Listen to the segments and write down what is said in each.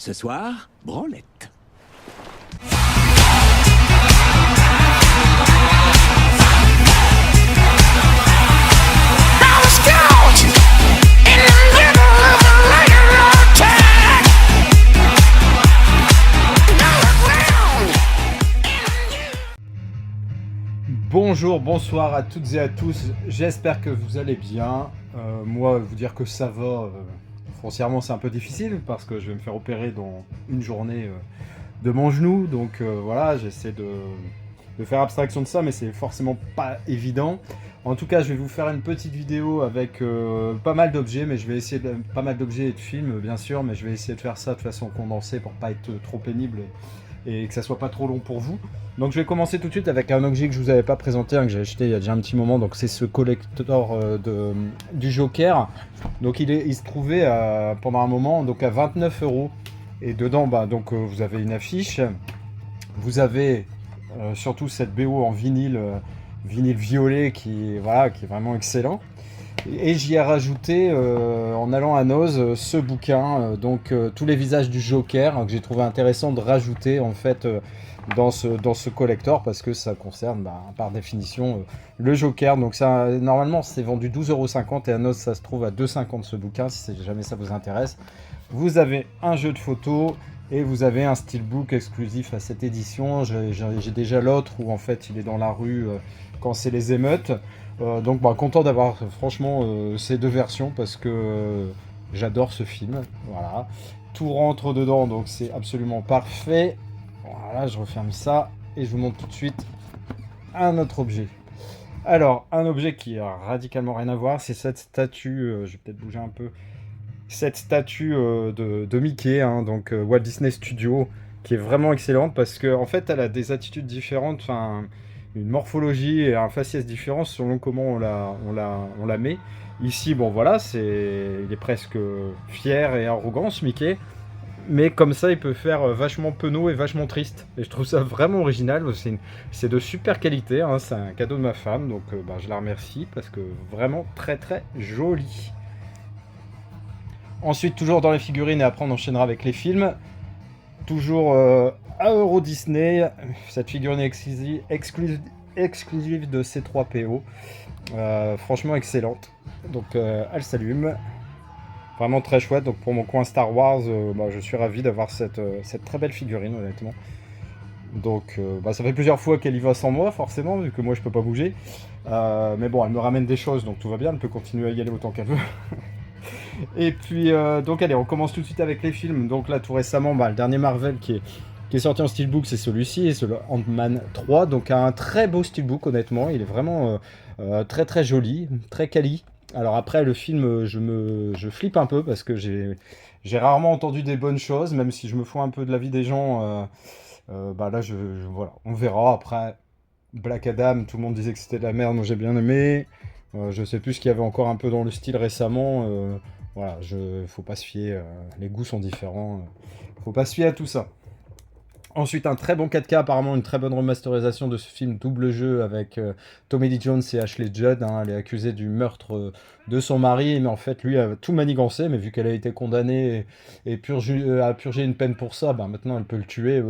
Ce soir, branlette. Bonjour, bonsoir à toutes et à tous, j'espère que vous allez bien. Moi, vous dire que ça va, foncièrement c'est un peu difficile parce que je vais me faire opérer dans une journée de mon genou. Donc voilà, j'essaie de faire abstraction de ça, mais c'est forcément pas évident. En tout cas, je vais vous faire une petite vidéo avec pas mal d'objets, mais je vais essayer pas mal d'objets et de films bien sûr, mais je vais essayer de faire ça de façon condensée pour pas être trop pénible et que ça soit pas trop long pour vous. Donc je vais commencer tout de suite avec un objet que je vous avais pas présenté, que j'ai acheté il y a déjà un petit moment. Donc c'est ce collector du Joker. Donc il se trouvait pendant un moment donc à 29 €. Et dedans, donc vous avez une affiche. Vous avez surtout cette BO en vinyle, vinyle violet qui est vraiment excellent. Et j'y ai rajouté, en allant à Noz, ce bouquin, tous les visages du Joker, que j'ai trouvé intéressant de rajouter en fait dans ce collector, parce que ça concerne par définition le Joker. Donc ça, normalement c'est vendu 12,50 € et à Noz ça se trouve à 2,50 € ce bouquin, si jamais ça vous intéresse. Vous avez un jeu de photos et vous avez un steelbook exclusif à cette édition. J'ai déjà l'autre où en fait il est dans la rue quand c'est les émeutes. Donc content d'avoir franchement ces deux versions parce que j'adore ce film. Voilà, tout rentre dedans, donc c'est absolument parfait. Voilà, je referme ça et je vous montre tout de suite un autre objet. Alors, un objet qui a radicalement rien à voir, c'est cette statue, je vais peut-être bouger un peu, cette statue de Mickey, donc Walt Disney Studio, qui est vraiment excellente parce que en fait elle a des attitudes différentes, enfin une morphologie et un faciès différent selon comment on la met. Ici, bon voilà, il est presque fier et arrogant ce Mickey, mais comme ça il peut faire vachement penaud et vachement triste. Et je trouve ça vraiment original, c'est de super qualité, c'est un cadeau de ma femme, donc je la remercie parce que vraiment très très joli. Ensuite, toujours dans les figurines, et après on enchaînera avec les films. Toujours à Euro Disney, cette figurine exclusive de C3PO. Franchement excellente. Donc elle s'allume. Vraiment très chouette. Donc pour mon coin Star Wars, je suis ravi d'avoir cette très belle figurine, honnêtement. Donc ça fait plusieurs fois qu'elle y va sans moi, forcément, vu que moi je peux pas bouger. Mais bon, elle me ramène des choses, donc tout va bien, elle peut continuer à y aller autant qu'elle veut. Et puis, donc allez, on commence tout de suite avec les films. Donc là, tout récemment, le dernier Marvel qui est sorti en steelbook, c'est celui-ci, et c'est le Ant-Man 3. Donc un très beau steelbook, honnêtement. Il est vraiment très très joli, très quali. Alors après, le film, je flippe un peu parce que j'ai rarement entendu des bonnes choses, même si je me fous un peu de l'avis des gens. Là, voilà, on verra. Après, Black Adam, tout le monde disait que c'était de la merde, moi j'ai bien aimé. Je sais plus ce qu'il y avait encore un peu dans le style récemment. Voilà, faut pas se fier, les goûts sont différents, faut pas se fier à tout ça. Ensuite, un très bon 4K, apparemment une très bonne remasterisation de ce film double jeu avec Tommy Lee Jones et Ashley Judd. Elle est accusée du meurtre de son mari, mais en fait lui a tout manigancé, mais vu qu'elle a été condamnée et a purgé une peine pour ça, maintenant elle peut le tuer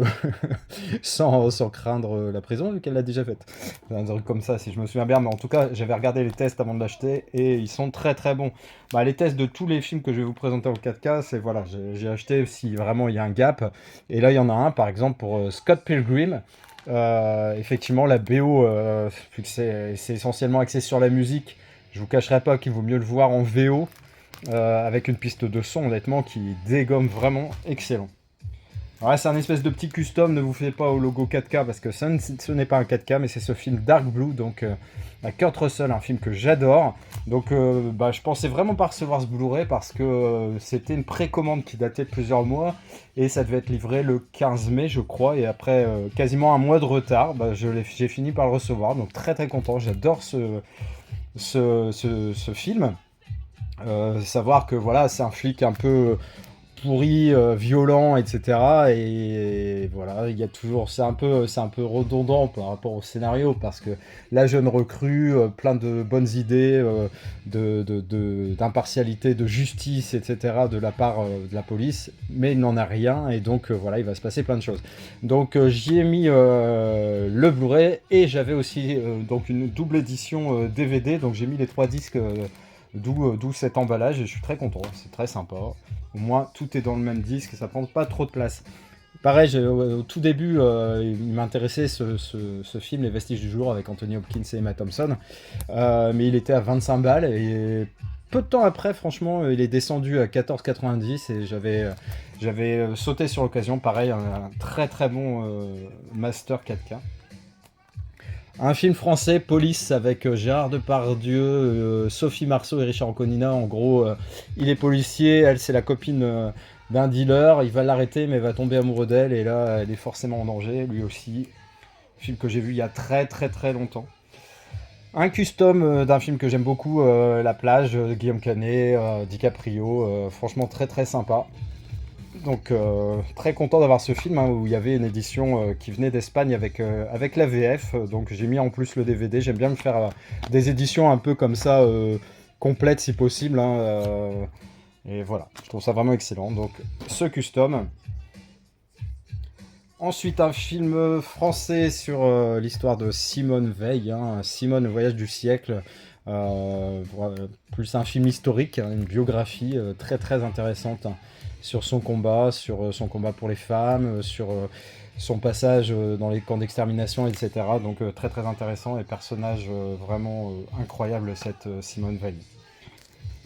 sans craindre la prison, vu qu'elle l'a déjà faite. Un truc comme ça, si je me souviens bien, mais en tout cas j'avais regardé les tests avant de l'acheter et ils sont très très bons. Les tests de tous les films que je vais vous présenter en 4K, c'est voilà, j'ai acheté si vraiment il y a un gap, et là il y en a un par exemple pour Scott Pilgrim. Effectivement la BO, vu que c'est essentiellement axé sur la musique, je vous cacherai pas qu'il vaut mieux le voir en VO, avec une piste de son honnêtement qui dégomme, excellent. Alors là, c'est un espèce de petit custom, ne vous faites pas au logo 4K parce que ce n'est pas un 4K, mais c'est ce film Dark Blue, donc à Kurt Russell, un film que j'adore. Donc je pensais vraiment pas recevoir ce Blu-ray parce que c'était une précommande qui datait de plusieurs mois et ça devait être livré le 15 mai je crois, et après quasiment un mois de retard, j'ai fini par le recevoir, donc très très content, j'adore ce film. Savoir que voilà, c'est un flic un peu pourri, violent, etc. Et voilà, il y a toujours, c'est un peu redondant par rapport au scénario parce que la jeune recrue, plein de bonnes idées, d'impartialité, de justice, etc. de la part de la police, mais il n'en a rien et donc voilà, il va se passer plein de choses. Donc j'y ai mis le Blu-ray et j'avais aussi donc une double édition DVD, donc j'ai mis les 3 disques. D'où cet emballage et je suis très content, c'est très sympa. Au moins tout est dans le même disque et ça prend pas trop de place. Pareil, au tout début, il m'intéressait ce film, Les Vestiges du Jour, avec Anthony Hopkins et Emma Thompson. Mais il était à 25 balles et peu de temps après, franchement, il est descendu à 14,90 et j'avais sauté sur l'occasion. Pareil, un très très bon Master 4K. Un film français, Police, avec Gérard Depardieu, Sophie Marceau et Richard Anconina. En gros, il est policier, elle c'est la copine d'un dealer, il va l'arrêter mais va tomber amoureux d'elle et là elle est forcément en danger, lui aussi. Film que j'ai vu il y a très très très longtemps. Un custom d'un film que j'aime beaucoup, La Plage, Guillaume Canet, DiCaprio, franchement très très sympa. Donc très content d'avoir ce film hein, où il y avait une édition qui venait d'Espagne avec la VF. Donc j'ai mis en plus le DVD. J'aime bien me faire des éditions un peu comme ça, complètes si possible. Hein, et voilà, je trouve ça vraiment excellent. Donc ce custom. Ensuite un film français sur l'histoire de Simone Veil. Hein, Simone, le voyage du siècle. Plus un film historique, hein, une biographie très très intéressante. Hein, sur son combat pour les femmes, sur son passage dans les camps d'extermination, etc. Donc très très intéressant et personnage vraiment incroyable cette Simone Veil.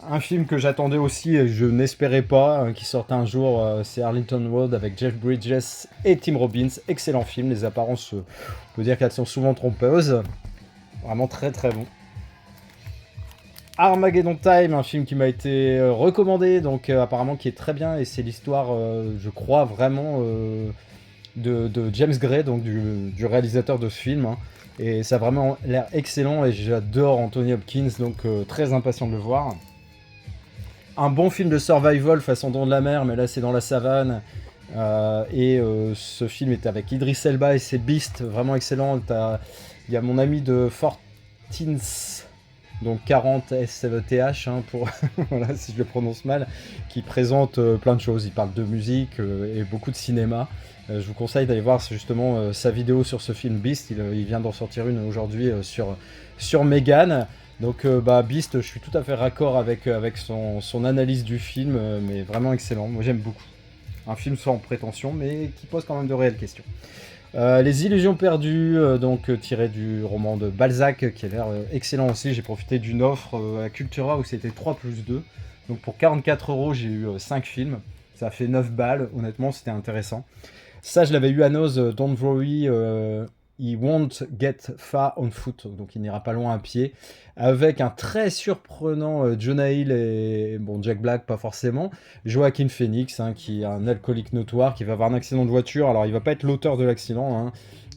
Un film que j'attendais aussi et je n'espérais pas qui sorte un jour, c'est Arlington Road avec Jeff Bridges et Tim Robbins. Excellent film, les apparences, on peut dire qu'elles sont souvent trompeuses. Vraiment très très bon. Armageddon Time, un film qui m'a été recommandé, donc apparemment qui est très bien, et c'est l'histoire, je crois vraiment, de James Gray, donc du réalisateur de ce film. Hein. Et ça a vraiment l'air excellent, et j'adore Anthony Hopkins, donc très impatient de le voir. Un bon film de survival façon Don de la mer, mais là c'est dans la savane. Ce film est avec Idris Elba et c'est Beast, vraiment excellent. Il y a mon ami de Fortins, donc 40 SVTH hein, pour voilà si je le prononce mal, qui présente plein de choses. Il parle de musique et beaucoup de cinéma. Je vous conseille d'aller voir justement sa vidéo sur ce film Beast. Il vient d'en sortir une aujourd'hui sur Megan. Donc Beast, je suis tout à fait raccord avec son analyse du film, mais vraiment excellent. Moi j'aime beaucoup. Un film sans prétention, mais qui pose quand même de réelles questions. Les Illusions perdues, tiré du roman de Balzac, qui a l'air excellent aussi. J'ai profité d'une offre à Cultura où c'était 3+2. Donc pour 44€, j'ai eu 5 films. Ça a fait 9 balles, honnêtement, c'était intéressant. Ça, je l'avais eu à Noz, Don't Worry, He Won't Get Far on Foot, donc il n'ira pas loin à pied, avec un très surprenant Jonah Hill et Jack Black, pas forcément, Joaquin Phoenix, hein, qui est un alcoolique notoire, qui va avoir un accident de voiture. Alors il va pas être l'auteur de l'accident, hein,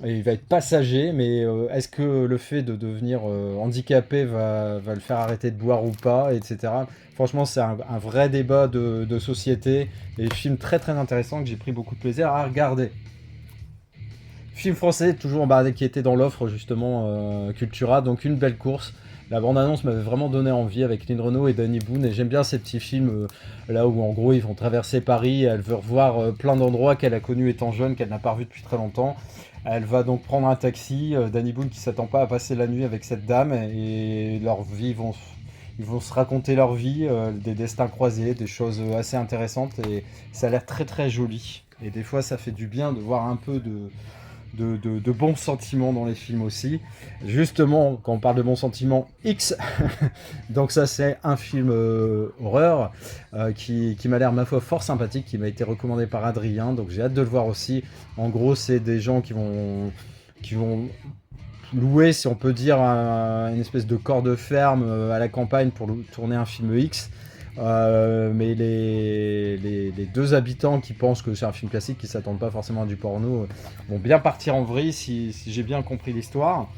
il va être passager, mais est-ce que le fait de devenir handicapé va le faire arrêter de boire ou pas, etc. Franchement, c'est un vrai débat de société, et film très très intéressant que j'ai pris beaucoup de plaisir à regarder. Film français, toujours qui était dans l'offre justement Cultura, donc Une belle course. La bande-annonce m'avait vraiment donné envie avec Lynn Renault et Danny Boone, et j'aime bien ces petits films là où en gros ils vont traverser Paris, elle veut revoir plein d'endroits qu'elle a connus étant jeune, qu'elle n'a pas revu depuis très longtemps. Elle va donc prendre un taxi, Danny Boone qui s'attend pas à passer la nuit avec cette dame, et leur vie ils vont se raconter leur vie, des destins croisés, des choses assez intéressantes, et ça a l'air très très joli. Et des fois ça fait du bien de voir un peu de bons sentiments dans les films aussi. Justement, quand on parle de bons sentiments, X, donc ça c'est un film horreur qui m'a l'air ma foi fort sympathique, qui m'a été recommandé par Adrien, donc j'ai hâte de le voir aussi. En gros, c'est des gens qui vont louer, si on peut dire, une espèce de corps de ferme à la campagne pour tourner un film X. Mais les deux habitants qui pensent que c'est un film classique, qui s'attendent pas forcément à du porno, vont bien partir en vrille si j'ai bien compris l'histoire.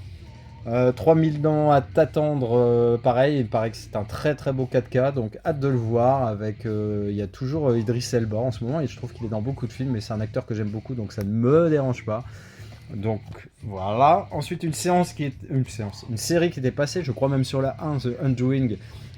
3000 ans à t'attendre, pareil, il paraît que c'est un très très beau 4K, donc hâte de le voir. Avec, il y a toujours Idris Elba en ce moment, et je trouve qu'il est dans beaucoup de films, et c'est un acteur que j'aime beaucoup, donc ça ne me dérange pas. Donc voilà. Ensuite, une série qui était passée, je crois même sur la 1, The Undoing,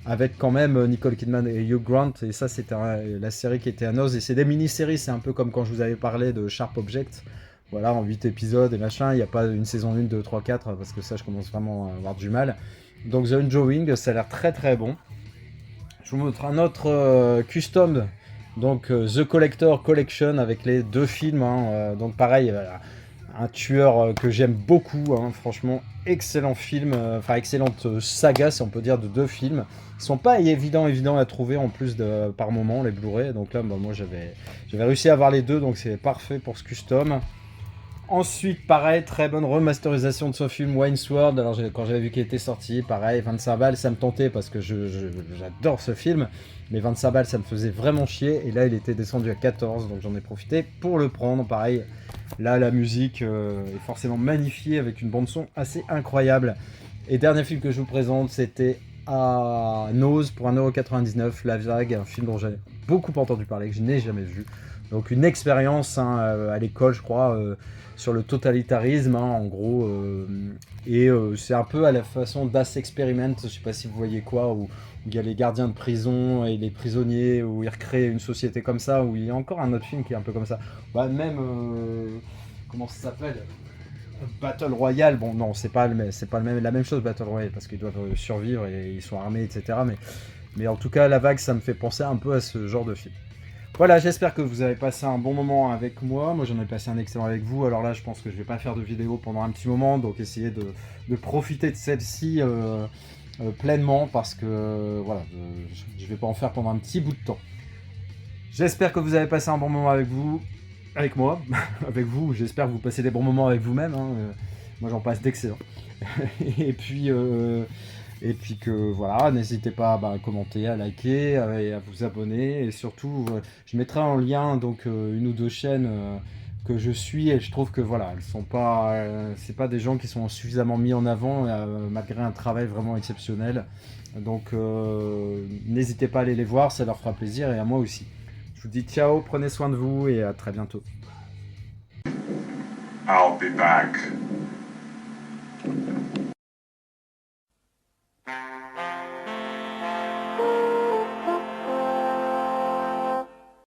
avec quand même Nicole Kidman et Hugh Grant, et ça c'était la série qui était à Oz, et c'est des mini-séries, c'est un peu comme quand je vous avais parlé de Sharp Object. Voilà, en 8 épisodes et machin, il n'y a pas une saison 1, 2, 3, 4, parce que ça, je commence vraiment à avoir du mal. Donc, The Undoing, ça a l'air très très bon. Je vous montre un autre custom, donc The Collector Collection, avec les 2 films. Hein, donc, pareil, un tueur que j'aime beaucoup, hein, franchement, excellent film, enfin, excellente saga, si on peut dire, de 2 films. Ils sont pas évidents à trouver en plus par moment, les Blu-ray. Donc là, bah, moi, j'avais réussi à avoir les 2, donc c'est parfait pour ce custom. Ensuite, pareil, très bonne remasterisation de ce film Wayne's World. Alors, quand j'avais vu qu'il était sorti, pareil, 25 balles, ça me tentait parce que j'adore ce film. Mais 25 balles, ça me faisait vraiment chier. Et là, il était descendu à 14, donc j'en ai profité pour le prendre. Pareil, là, la musique est forcément magnifiée avec une bande-son assez incroyable. Et dernier film que je vous présente, c'était à Nose pour 1,99€, La Vague, un film dont j'ai beaucoup entendu parler, que je n'ai jamais vu. Donc une expérience hein, à l'école, je crois, sur le totalitarisme, hein, en gros. C'est un peu à la façon d'As Experiment, je sais pas si vous voyez quoi, où il y a les gardiens de prison et les prisonniers, où ils recréent une société comme ça, où il y a encore un autre film qui est un peu comme ça. Bah, même, comment ça s'appelle, Battle Royale, bon non, c'est pas la même chose Battle Royale, parce qu'ils doivent survivre et ils sont armés, etc. Mais en tout cas, La Vague, ça me fait penser un peu à ce genre de film. Voilà, j'espère que vous avez passé un bon moment avec moi. Moi, j'en ai passé un excellent avec vous. Alors là, je pense que je vais pas faire de vidéo pendant un petit moment, donc essayez de profiter de celle-ci pleinement, parce que voilà, je vais pas en faire pendant un petit bout de temps. J'espère que vous avez passé un bon moment avec vous, avec moi, avec vous. J'espère que vous passez des bons moments avec vous-même. Hein. Moi, j'en passe d'excellents. et puis. Que voilà, n'hésitez pas à commenter, à liker, et à vous abonner. Et surtout, je mettrai en lien donc une ou 2 chaînes que je suis, et je trouve que voilà, elles sont pas, c'est pas des gens qui sont suffisamment mis en avant malgré un travail vraiment exceptionnel. Donc n'hésitez pas à aller les voir, ça leur fera plaisir et à moi aussi. Je vous dis ciao, prenez soin de vous et à très bientôt. I'll be back.